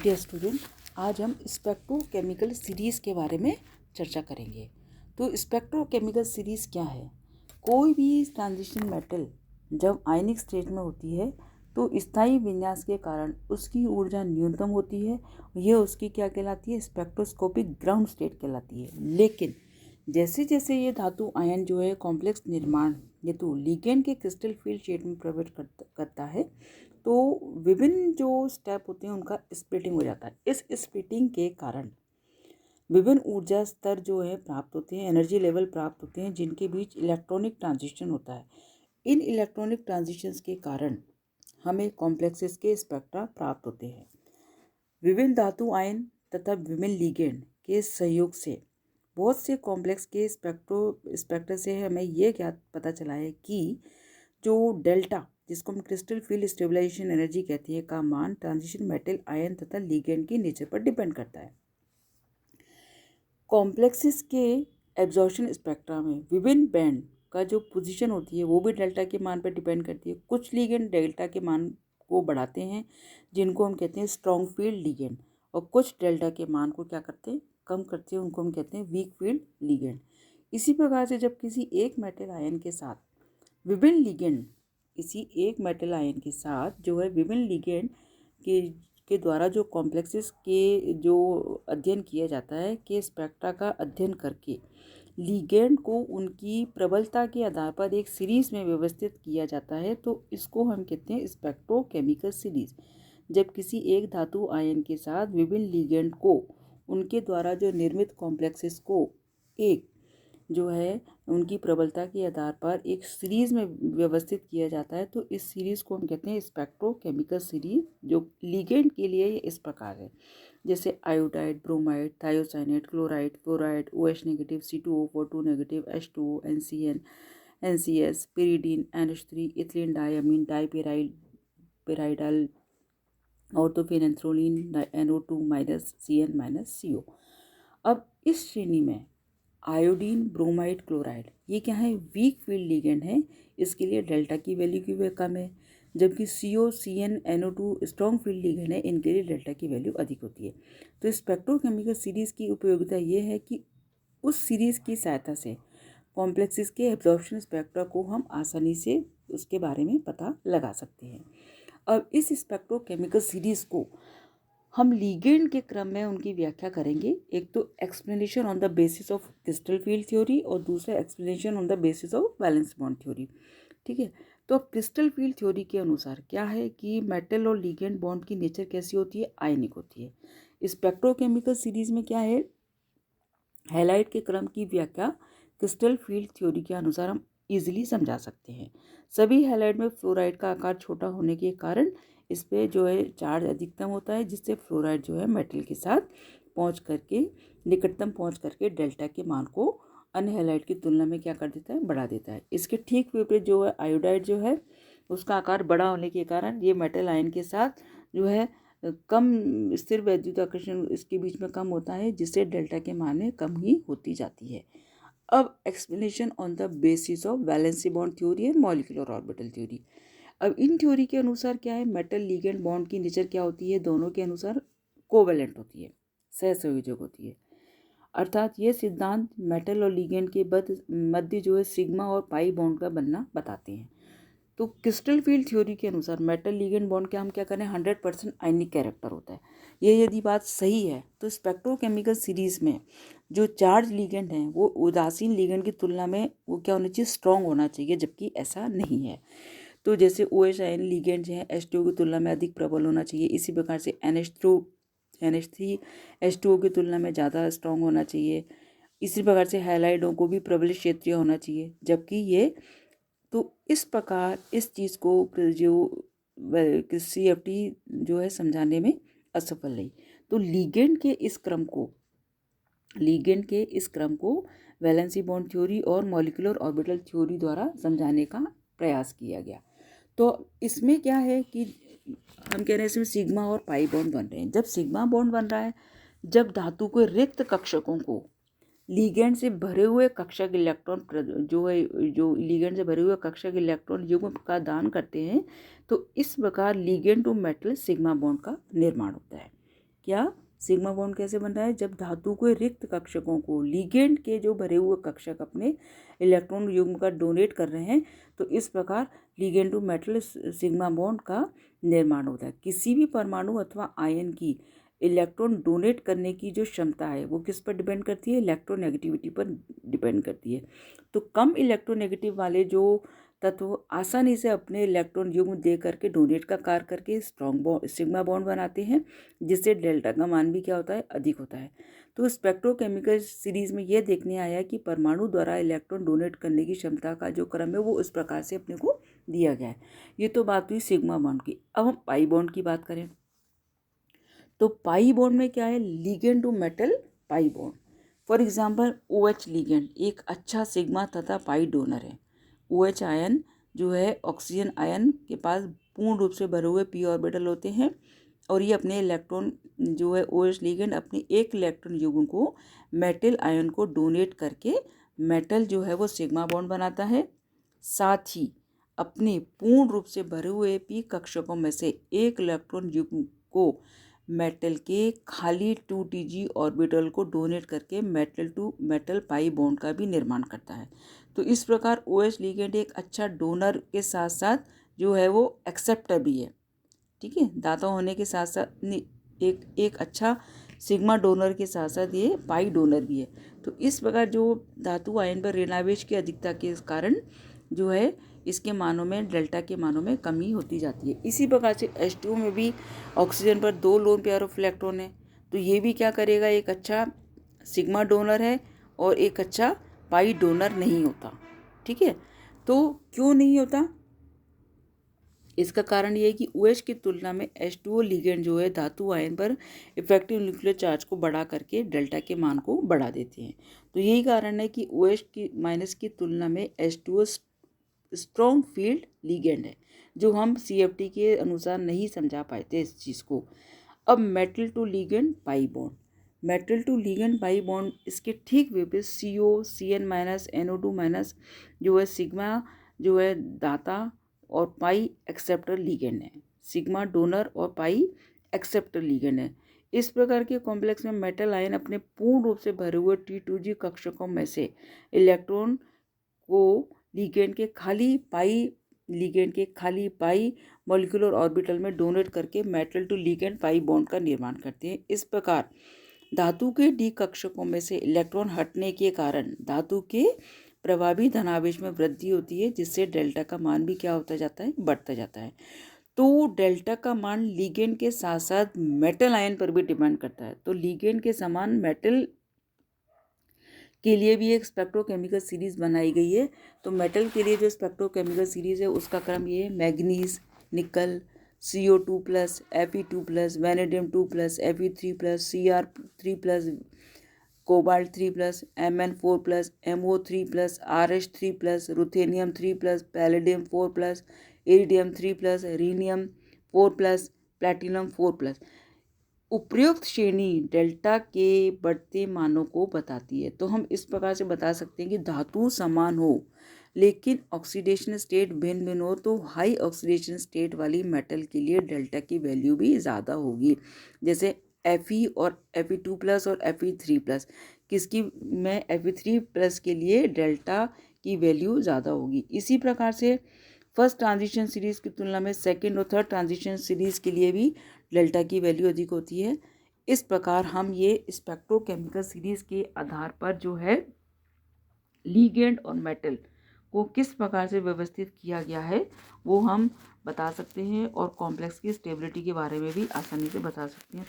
Dear student, आज हम spectrochemical series के बारे में चर्चा करेंगे। तो स्पेक्ट्रोकेमिकल सीरीज़ क्या है? कोई भी ट्रांजिशन मेटल जब आयनिक स्टेट में होती है तो स्थायी विन्यास के कारण उसकी ऊर्जा न्यूनतम होती है। यह उसकी क्या कहलाती है? स्पेक्ट्रोस्कोपिक ग्राउंड स्टेट कहलाती है। लेकिन जैसे जैसे ये धातु आयन जो है कॉम्प्लेक्स निर्माण हेतु लिगेंड के क्रिस्टल फील्ड स्टेट में प्रवेश करता है तो विभिन्न जो स्टेप होते हैं उनका स्प्लिटिंग हो जाता है। इस स्प्लिटिंग के कारण विभिन्न ऊर्जा स्तर जो है प्राप्त होते हैं, एनर्जी लेवल प्राप्त होते हैं, जिनके बीच इलेक्ट्रॉनिक ट्रांजिशन होता है। इन इलेक्ट्रॉनिक ट्रांजिशंस के कारण हमें कॉम्प्लेक्सेस के स्पेक्ट्रा प्राप्त होते हैं। विभिन्न धातु आयन तथा विभिन्न लिगेंड के सहयोग से बहुत से कॉम्प्लेक्स के स्पेक्ट्रा से हमें यह ज्ञात पता चला है कि जो डेल्टा, जिसको हम क्रिस्टल फील्ड स्टेबलाइजेशन एनर्जी कहते हैं, का मान ट्रांजिशन मेटल आयन तथा लिगेंड की नेचर पर डिपेंड करता है। कॉम्प्लेक्सेस के एब्जॉर्प्शन स्पेक्ट्रा में विभिन्न बैंड का जो पोजीशन होती है वो भी डेल्टा के मान पर डिपेंड करती है। कुछ लिगेंड डेल्टा के मान को बढ़ाते हैं, जिनको हम कहते हैं स्ट्रॉन्ग फील्ड लिगेंड, और कुछ डेल्टा के मान को क्या करते हैं? कम करते हैं, उनको हम कहते हैं वीक फील्ड लिगेंड। इसी प्रकार से जब किसी एक मेटल आयन के साथ विभिन्न लिगेंड जो है विभिन्न लिगेंड के द्वारा जो कॉम्प्लेक्सेस के जो अध्ययन किया जाता है के स्पेक्ट्रा का अध्ययन करके लिगेंड को उनकी प्रबलता के आधार पर एक सीरीज में व्यवस्थित किया जाता है, तो इसको हम कहते हैं स्पेक्ट्रोकेमिकल सीरीज। जब किसी एक धातु आयन के साथ विभिन्न लिगेंड को उनके द्वारा जो निर्मित कॉम्प्लेक्सेस को एक जो है उनकी प्रबलता के आधार पर एक सीरीज़ में व्यवस्थित किया जाता है, तो इस सीरीज़ को हम कहते हैं स्पेक्ट्रोकेमिकल सीरीज। जो लिगेंड के लिए ये इस प्रकार है, जैसे iodide, bromide, thiocyanate, chloride, fluoride, OH negative, C2O4 2 negative, H2O, NCN, NCS, pyridine, NH3, ethylene diamine, dipyridyl, orthophenanthroline, NO2- CN-CO। अब इस श्रेणी में आयोडीन, ब्रोमाइड, क्लोराइड ये क्या है? वीक फील्ड लिगेंड है। इसके लिए डेल्टा की वैल्यू की भी कम है, जबकि CO, CN, NO2 strong field ligand है, इनके लिए डेल्टा की वैल्यू अधिक होती है। तो स्पेक्ट्रोकेमिकल सीरीज़ की उपयोगिता ये है कि उस सीरीज़ की सहायता से कॉम्प्लेक्सेस के एब्जॉर्प्शन स्पेक्ट्रा को हम आसानी से उसके बारे में पता लगा सकते हैं। अब इस स्पेक्ट्रोकेमिकल सीरीज़ को हम लिगेंड के क्रम में उनकी व्याख्या करेंगे। एक तो explanation on the basis of crystal field theory और दूसरा explanation on the basis of valence bond theory. ठीक है, तो अब क्रिस्टल फील्ड थ्योरी के अनुसार क्या है कि मेटल और लिगेंड बॉन्ड की नेचर कैसी होती है? आयनिक होती है। स्पेक्ट्रोकेमिकल सीरीज में क्या है? हैलाइड के क्रम की व्याख्या क्रिस्टल फील्ड थ्योरी के अनुसार हम इजीली समझा सकते हैं। सभी हैलाइड में फ्लोराइड का आकार छोटा होने के कारण इस पर जो है चार्ज अधिकतम होता है, जिससे फ्लोराइड जो है मेटल के साथ निकटतम पहुंच करके डेल्टा के मान को अन्य हैलाइड की तुलना में क्या कर देता है? बढ़ा देता है। इसके ठीक विपरीत जो है आयोडाइड जो है उसका आकार बड़ा होने के कारण ये मेटल आयन के साथ जो है कम स्थिर वैद्युत आकर्षण इसके बीच में कम होता है, जिससे डेल्टा के मान में कम ही होती जाती है। अब explanation on the basis of valency bond theory and molecular orbital theory. अब इन थ्योरी के अनुसार क्या है? मेटल लिगेंड बॉन्ड की नेचर क्या होती है? दोनों के अनुसार कोवेलेंट होती है, सहसंयोजक होती है। अर्थात ये सिद्धांत मेटल और लिगेंड के मध्य जो है सिग्मा और पाई बॉन्ड का बनना बताते हैं। तो क्रिस्टल फील्ड थ्योरी के अनुसार मेटल लिगेंड बॉन्ड के हम क्या करें? 100% आयनिक कैरेक्टर होता है। ये यदि बात सही है तो स्पेक्ट्रोकेमिकल सीरीज में जो चार्ज लिगेंड हैं वो उदासीन लिगेंड की तुलना में वो क्या होना चाहिए? स्ट्रॉन्ग होना चाहिए, जबकि ऐसा नहीं है। तो जैसे OH आयन लिगेंड जो है H2O की तुलना में अधिक प्रबल होना चाहिए। इसी प्रकार से NH3 H2O की तुलना में ज़्यादा स्ट्रॉन्ग होना चाहिए। इसी प्रकार से हैलाइडों को भी प्रबलित क्षेत्रीय होना चाहिए, जबकि ये तो इस प्रकार इस चीज़ को जो CFT जो है समझाने में असफल रही। तो लिगेंड के इस क्रम को वैलेंसी बॉन्ड थ्योरी और मॉलिक्यूलर ऑर्बिटल थ्योरी द्वारा समझाने का प्रयास किया गया। तो इसमें क्या है कि हम कह रहे हैं इसमें सिग्मा और पाई बॉन्ड बन रहे हैं। जब सिग्मा बॉन्ड बन रहा है, जब धातु के रिक्त कक्षकों को लिगेंड से भरे हुए कक्षक इलेक्ट्रॉन जो लिगेंड से भरे हुए कक्षक इलेक्ट्रॉन युग्म का दान करते हैं, तो इस प्रकार ligand to metal sigma bond का निर्माण होता है। क्या सिग्मा बॉन्ड कैसे बन रहा है? जब धातु के रिक्त कक्षकों को लिगेंड के जो भरे हुए कक्षक अपने इलेक्ट्रॉन युग्म का डोनेट कर रहे हैं, तो इस प्रकार ligand to metal sigma bond का निर्माण होता है। किसी भी परमाणु अथवा आयन की इलेक्ट्रॉन डोनेट करने की जो क्षमता है वो किस पर डिपेंड करती है? इलेक्ट्रोनेगेटिविटी पर डिपेंड करती है। तो कम इलेक्ट्रोनेगेटिव वाले जो तत्व आसानी से अपने इलेक्ट्रॉन युग्म दे करके डोनेट का कार्य करके स्ट्रॉन्ग बॉन्ड सिग्मा बॉन्ड बनाते हैं, जिससे डेल्टा का मान भी क्या होता है? अधिक होता है। तो स्पेक्ट्रोकेमिकल सीरीज में यह देखने आया कि परमाणु द्वारा इलेक्ट्रॉन डोनेट करने की क्षमता का जो क्रम है वो इस प्रकार से अपने को दिया गया है। ये तो बात हुई सिग्मा बॉन्ड की। अब हम पाई बॉन्ड की बात करें तो पाई बॉन्ड में क्या है? Ligand to metal pi bond. For example OH ligand एक अच्छा सिग्मा तथा पाई डोनर है। OH आयन जो है ऑक्सीजन आयन के पास पूर्ण रूप से भरे हुए p ऑर्बिटल होते हैं और ये अपने इलेक्ट्रॉन जो है OH लिगेंड अपने एक इलेक्ट्रॉन युग्म को मेटल आयन को डोनेट करके मेटल जो है वो सिग्मा बॉन्ड बनाता है। साथ ही अपने पूर्ण रूप से भरे हुए p कक्षकों में से एक इलेक्ट्रॉन युग्म को मेटल के खाली 2Tg ऑर्बिटल को डोनेट करके metal to metal pi bond का भी निर्माण करता है। तो इस प्रकार OH लिगेंड एक अच्छा डोनर के साथ साथ जो है वो एक्सेप्टर भी है। ठीक है, दाता होने के साथ साथ एक अच्छा सिग्मा डोनर के साथ साथ ये पाई डोनर भी है। तो इस प्रकार जो धातु आयन पर ऋणावेश की अधिकता के कारण जो है इसके मानों में डेल्टा के मानों में कमी होती जाती है। इसी प्रकार से H2 में भी ऑक्सीजन पर 2 लोन पेयर ऑफ इलेक्ट्रॉन है, तो ये भी क्या करेगा? एक अच्छा सिग्मा डोनर है और एक अच्छा पाई डोनर नहीं होता। ठीक है, तो क्यों नहीं होता? इसका कारण ये है कि OH की तुलना में H2O लिगेंड जो है धातु आयन पर इफेक्टिव न्यूक्लियर चार्ज को बढ़ा करके डेल्टा के मान को बढ़ा देते हैं। तो यही कारण है कि OH की माइनस की तुलना में H2O स्ट्रॉन्ग फील्ड लिगेंड है, जो हम CFT के अनुसार नहीं समझा पाए थे इस चीज़ को। अब metal to ligand pi bond, metal to ligand pi bond इसके ठीक विपरीत CO CN minus NO2 minus जो है सिग्मा जो है दाता और पाई एक्सेप्टर लिगेंड है। सिग्मा डोनर और पाई एक्सेप्टर लिगेंड है। इस प्रकार के कॉम्प्लेक्स में मेटल आयन अपने पूर्ण रूप से भरे हुए T2G कक्षकों में से इलेक्ट्रॉन को लिगेंड के खाली पाई मॉलिक्यूलर ऑर्बिटल में डोनेट करके metal to ligand pi bond का निर्माण करते हैं। इस प्रकार धातु के D कक्षकों में से इलेक्ट्रॉन हटने के कारण धातु के प्रभावी धनावेश में वृद्धि होती है, जिससे डेल्टा का मान भी क्या होता जाता है? बढ़ता जाता है। तो डेल्टा का मान लिगेंड के साथ साथ मेटल आयन पर भी डिपेंड करता है। तो लिगेंड के समान मेटल के लिए भी एक स्पेक्ट्रोकेमिकल सीरीज बनाई गई है। तो मेटल के लिए जो स्पेक्ट्रोकेमिकल सीरीज है उसका क्रम ये है: मैग्नीज, निकल, CO2+, Fe2+, vanadium 2+, Fe3+, Cr3+, cobalt 3+, Mn4+, MO3+, RH3+, ruthenium 3+, palladium 4+, iridium 3+, rhenium 4+, platinum 4+। उपयुक्त श्रेणी डेल्टा के बढ़ते मानों को बताती है। तो हम इस प्रकार से बता सकते हैं कि धातु समान हो लेकिन ऑक्सीडेशन स्टेट भिन्न भिन्न हो, तो हाई ऑक्सीडेशन स्टेट वाली मेटल के लिए डेल्टा की वैल्यू भी ज़्यादा होगी। जैसे Fe और Fe2+ और Fe3+, किसकी में Fe3+ के लिए डेल्टा की वैल्यू ज़्यादा होगी। इसी प्रकार से फर्स्ट ट्रांजिशन सीरीज़ की तुलना में सेकंड और थर्ड ट्रांजिशन सीरीज़ के लिए भी डेल्टा की वैल्यू अधिक होती है। इस प्रकार हम ये स्पेक्ट्रोकेमिकल सीरीज़ के आधार पर जो है लिगेंड और मेटल को किस प्रकार से व्यवस्थित किया गया है वो हम बता सकते हैं और कॉम्प्लेक्स की स्टेबिलिटी के बारे में भी आसानी से बता सकते हैं।